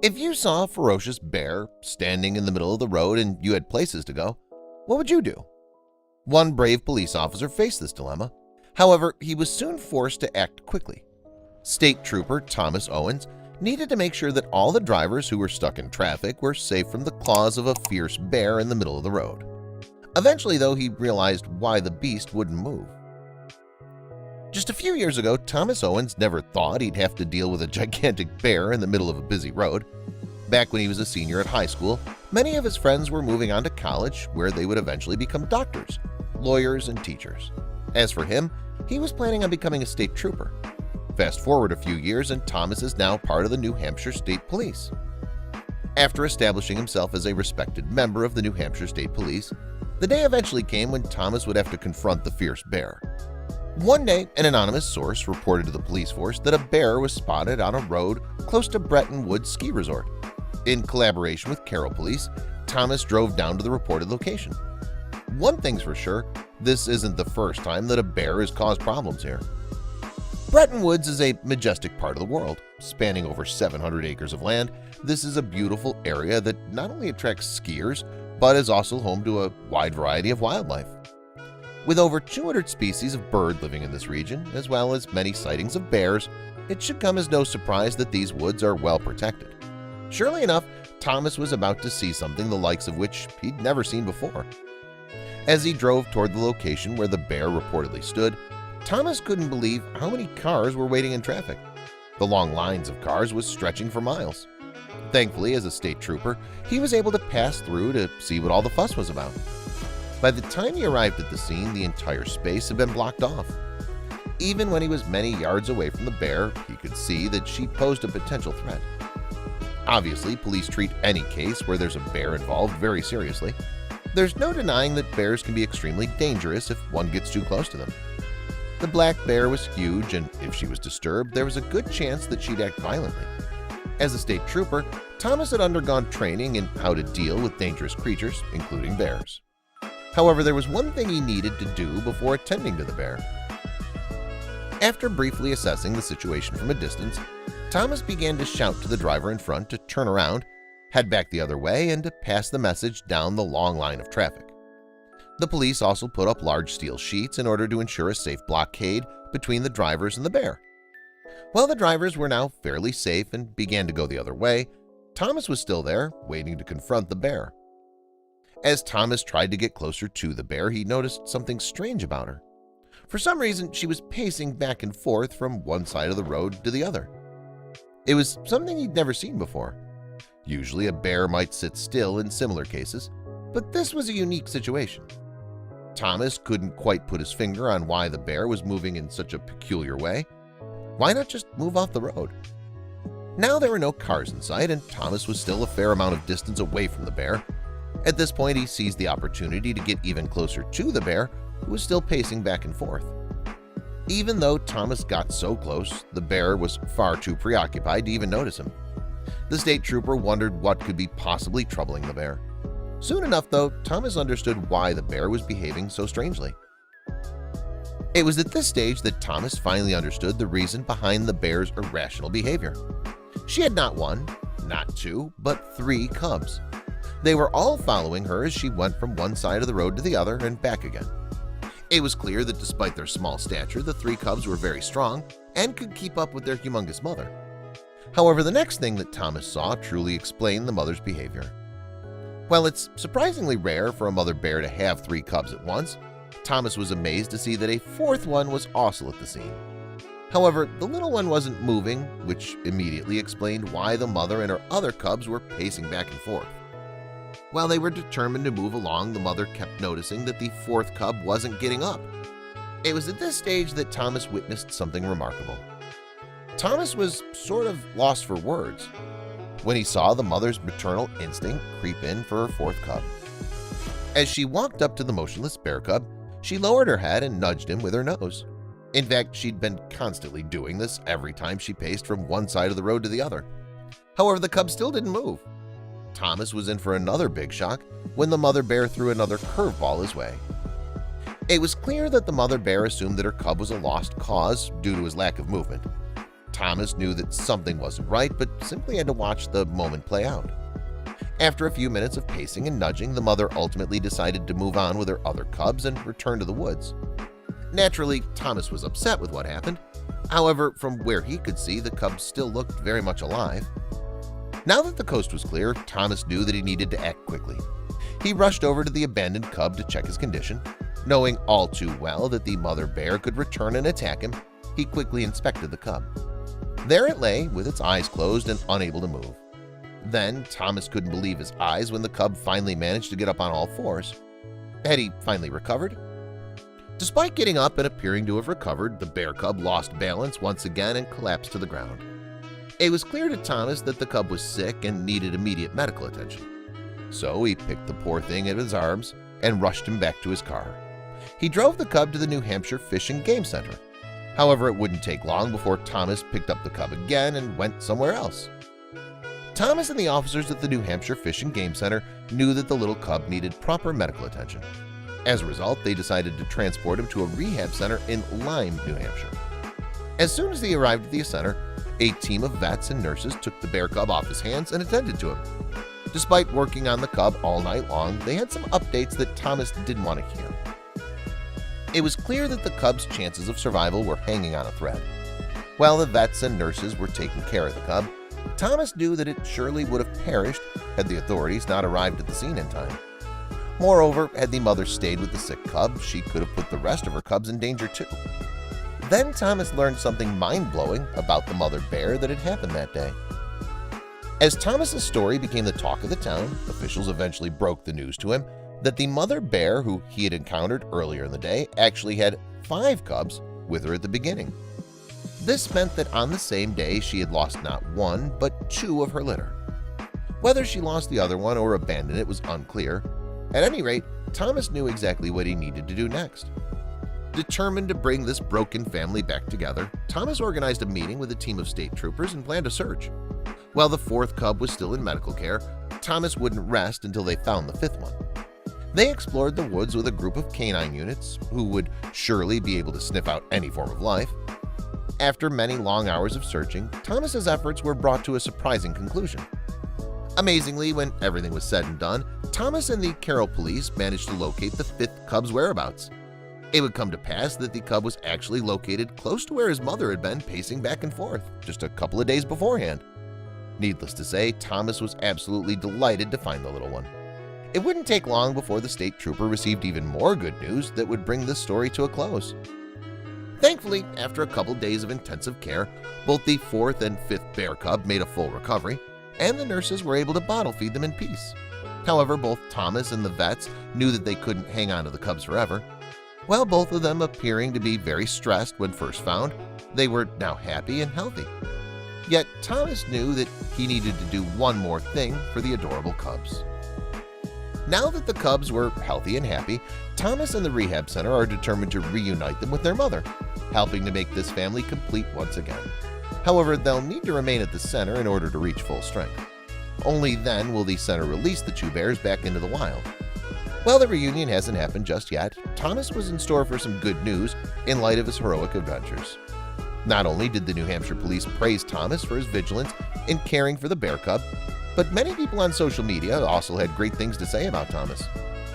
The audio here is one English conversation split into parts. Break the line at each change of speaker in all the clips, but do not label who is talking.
If you saw a ferocious bear standing in the middle of the road and you had places to go, what would you do? One brave police officer faced this dilemma. However, he was soon forced to act quickly. State Trooper Thomas Owens needed to make sure that all the drivers who were stuck in traffic were safe from the claws of a fierce bear in the middle of the road. Eventually, though, he realized why the beast wouldn't move. Just a few years ago, Thomas Owens never thought he'd have to deal with a gigantic bear in the middle of a busy road. Back when he was a senior at high school, many of his friends were moving on to college where they would eventually become doctors, lawyers, and teachers. As for him, he was planning on becoming a state trooper. Fast forward a few years and Thomas is now part of the New Hampshire State Police. After establishing himself as a respected member of the New Hampshire State Police, the day eventually came when Thomas would have to confront the fierce bear. One day, an anonymous source reported to the police force that a bear was spotted on a road close to Bretton Woods Ski Resort. In collaboration with Carroll Police, Thomas drove down to the reported location. One thing's for sure, this isn't the first time that a bear has caused problems here. Bretton Woods is a majestic part of the world. Spanning over 700 acres of land, this is a beautiful area that not only attracts skiers, but is also home to a wide variety of wildlife. With over 200 species of bird living in this region, as well as many sightings of bears, it should come as no surprise that these woods are well protected. Surely enough, Thomas was about to see something the likes of which he'd never seen before. As he drove toward the location where the bear reportedly stood, Thomas couldn't believe how many cars were waiting in traffic. The long lines of cars was stretching for miles. Thankfully, as a state trooper, he was able to pass through to see what all the fuss was about. By the time he arrived at the scene, the entire space had been blocked off. Even when he was many yards away from the bear, he could see that she posed a potential threat. Obviously, police treat any case where there's a bear involved very seriously. There's no denying that bears can be extremely dangerous if one gets too close to them. The black bear was huge, and if she was disturbed, there was a good chance that she'd act violently. As a state trooper, Thomas had undergone training in how to deal with dangerous creatures, including bears. However, there was one thing he needed to do before attending to the bear. After briefly assessing the situation from a distance, Thomas began to shout to the driver in front to turn around, head back the other way, and to pass the message down the long line of traffic. The police also put up large steel sheets in order to ensure a safe blockade between the drivers and the bear. While the drivers were now fairly safe and began to go the other way, Thomas was still there, waiting to confront the bear. As Thomas tried to get closer to the bear, he noticed something strange about her. For some reason, she was pacing back and forth from one side of the road to the other. It was something he'd never seen before. Usually a bear might sit still in similar cases, but this was a unique situation. Thomas couldn't quite put his finger on why the bear was moving in such a peculiar way. Why not just move off the road? Now there were no cars in sight, and Thomas was still a fair amount of distance away from the bear. At this point, he seized the opportunity to get even closer to the bear, who was still pacing back and forth. Even though Thomas got so close, the bear was far too preoccupied to even notice him. The state trooper wondered what could be possibly troubling the bear. Soon enough, though, Thomas understood why the bear was behaving so strangely. It was at this stage that Thomas finally understood the reason behind the bear's irrational behavior. She had not one, not two, but 3 cubs. They were all following her as she went from one side of the road to the other and back again. It was clear that despite their small stature, the 3 cubs were very strong and could keep up with their humongous mother. However, the next thing that Thomas saw truly explained the mother's behavior. While it's surprisingly rare for a mother bear to have 3 cubs at once, Thomas was amazed to see that a 4th one was also at the scene. However, the little one wasn't moving, which immediately explained why the mother and her other cubs were pacing back and forth. While they were determined to move along, the mother kept noticing that the 4th cub wasn't getting up. It was at this stage that Thomas witnessed something remarkable. Thomas was sort of lost for words when he saw the mother's maternal instinct creep in for her 4th cub. As she walked up to the motionless bear cub, she lowered her head and nudged him with her nose. In fact, she'd been constantly doing this every time she paced from one side of the road to the other. However, the cub still didn't move. Thomas was in for another big shock when the mother bear threw another curveball his way. It was clear that the mother bear assumed that her cub was a lost cause due to his lack of movement. Thomas knew that something wasn't right, but simply had to watch the moment play out. After a few minutes of pacing and nudging, the mother ultimately decided to move on with her other cubs and return to the woods. Naturally, Thomas was upset with what happened. However, from where he could see, the cubs still looked very much alive. Now that the coast was clear, Thomas knew that he needed to act quickly. He rushed over to the abandoned cub to check his condition. Knowing all too well that the mother bear could return and attack him, he quickly inspected the cub. There it lay, with its eyes closed and unable to move. Then Thomas couldn't believe his eyes when the cub finally managed to get up on all fours. Had he finally recovered? Despite getting up and appearing to have recovered, the bear cub lost balance once again and collapsed to the ground. It was clear to Thomas that the cub was sick and needed immediate medical attention. So he picked the poor thing in his arms and rushed him back to his car. He drove the cub to the New Hampshire Fish and Game Center. However, it wouldn't take long before Thomas picked up the cub again and went somewhere else. Thomas and the officers at the New Hampshire Fish and Game Center knew that the little cub needed proper medical attention. As a result, they decided to transport him to a rehab center in Lyme, New Hampshire. As soon as they arrived at the center, a team of vets and nurses took the bear cub off his hands and attended to him. Despite working on the cub all night long, they had some updates that Thomas didn't want to hear. It was clear that the cub's chances of survival were hanging on a thread. While the vets and nurses were taking care of the cub, Thomas knew that it surely would have perished had the authorities not arrived at the scene in time. Moreover, had the mother stayed with the sick cub, she could have put the rest of her cubs in danger too. Then Thomas learned something mind-blowing about the mother bear that had happened that day. As Thomas's story became the talk of the town, officials eventually broke the news to him that the mother bear who he had encountered earlier in the day actually had 5 cubs with her at the beginning. This meant that on the same day she had lost not 1 but 2 of her litter. Whether she lost the other one or abandoned it was unclear. At any rate, Thomas knew exactly what he needed to do next. Determined to bring this broken family back together, Thomas organized a meeting with a team of state troopers and planned a search. While the 4th cub was still in medical care, Thomas wouldn't rest until they found the 5th one. They explored the woods with a group of canine units who would surely be able to sniff out any form of life. After many long hours of searching, Thomas's efforts were brought to a surprising conclusion. Amazingly, when everything was said and done, Thomas and the Carroll police managed to locate the 5th cub's whereabouts. It would come to pass that the cub was actually located close to where his mother had been pacing back and forth just a couple of days beforehand. Needless to say, Thomas was absolutely delighted to find the little one. It wouldn't take long before the state trooper received even more good news that would bring this story to a close. Thankfully, after a couple days of intensive care, both the 4th and 5th bear cub made a full recovery, and the nurses were able to bottle feed them in peace. However, both Thomas and the vets knew that they couldn't hang on to the cubs forever. While both of them appearing to be very stressed when first found, they were now happy and healthy. Yet Thomas knew that he needed to do one more thing for the adorable cubs. Now that the cubs were healthy and happy, Thomas and the rehab center are determined to reunite them with their mother, helping to make this family complete once again. However, they'll need to remain at the center in order to reach full strength. Only then will the center release the 2 bears back into the wild. While the reunion hasn't happened just yet, Thomas was in store for some good news in light of his heroic adventures. Not only did the New Hampshire police praise Thomas for his vigilance in caring for the bear cub, but many people on social media also had great things to say about Thomas,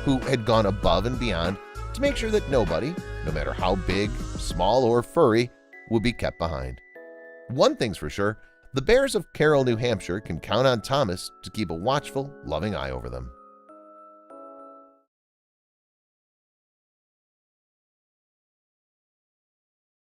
who had gone above and beyond to make sure that nobody, no matter how big, small, or furry, would be kept behind. One thing's for sure, the bears of Carroll, New Hampshire can count on Thomas to keep a watchful, loving eye over them.